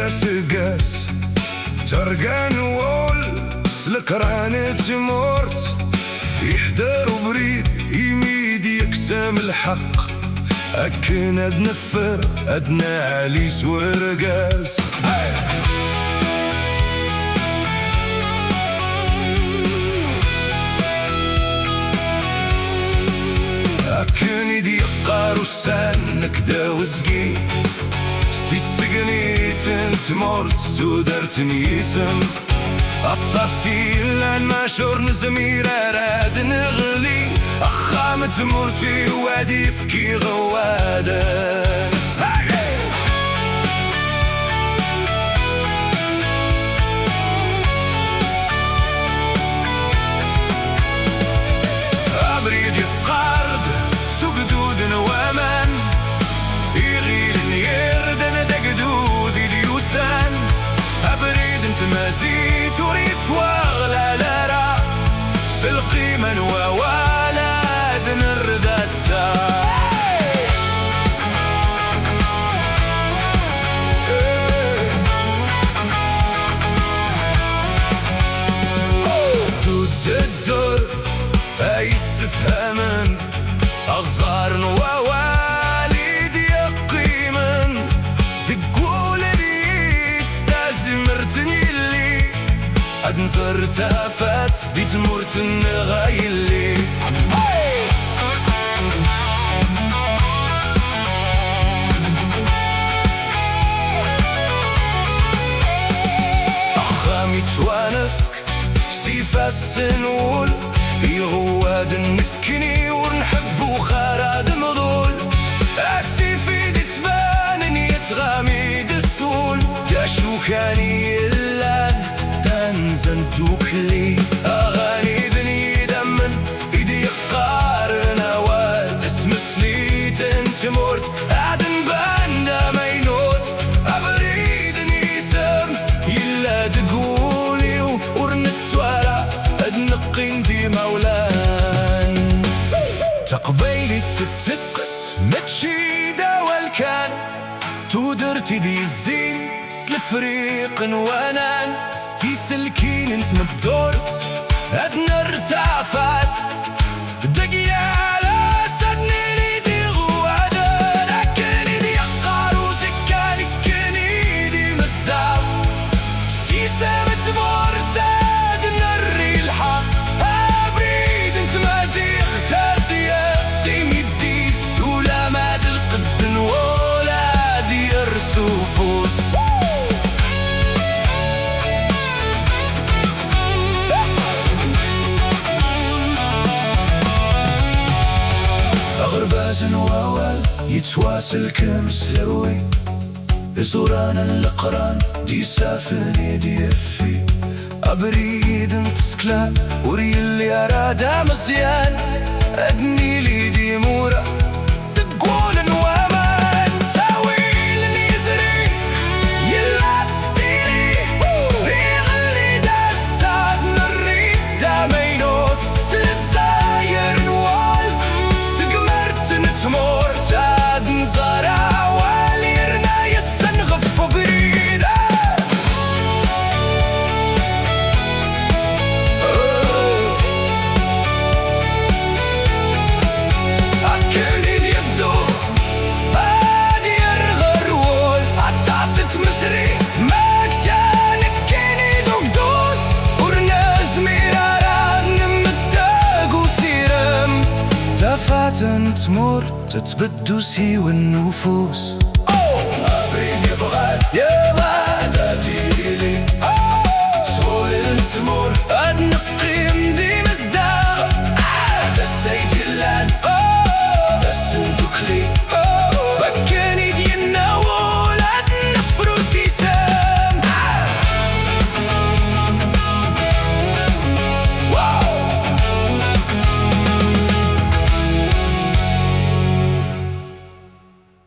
سقاس ترقان وول سلكران تمورت يحضر بريد يميد يقسم الحق أكن أدنفر أدنى عليس ورقاس أكن يدي قاروسان نكدا وزقي ستي السقني تنتمورت تودرتني اسم الطاسيل لان ما شور نزمير راد نغلي أخامت مرتي وادي فكي غوادا أبريد يقارد سوق دود وامان يغيل يردن دقدود اليوسان أبريد انت مازيت وريت واغلى لرا سلقي من ووالد نرد السا دود الدور أي استفهاما أغزار ووالد يقيما تقول لي تستازمرتني اللي أدنزر تافات دي تمرت النغايلي أخامي توانفك سيفا السنول يغواد نكني ونحب وخاراد مضول السيفي دي تبان يتغامي دسول داشو كاني اللان تنزن توكلي أغاني ذني دمن إيدي قارن أوال استمسلي تنتمورت أعدن باندا مينوت أبريدني سم يلا تقولي ورنت ورا أدنقي انتي مولان تقبيلي تتقس متشيدة والكان تودرتي دي الزين سلفريق وانان ستي سلكين انت مبدورت أدنى ارتعفات دقي على سدني ليدي غوادا لكن دي يقارو زكاني كني دي مستعف سيسا متمورت أدنى الريلحة أبريد انت مازيغ تادية ديمي دي سولا ماد القدن ولا دي الرسوفوس أغرباز وأول يتواصل كمسلوي زورانا القران دي سافني دي يفي أبريد انت سكلا وري اللي أرادا مزيان أدني لي دي مورا تقول وأمان تاويل نيزري يلا تستيلي يغلي دا الساد نريد دا مينوت سلساير نوال استقمرت نتمور تاد نزارا واليرنا يسنغف بريدا أكني ديفدو هادي الغرول عطاسة مصري ما كشانك كيني دقدود ورناز ميرارا نمتاق وسيرم تفاتن تمر تتبدو سي والنفوس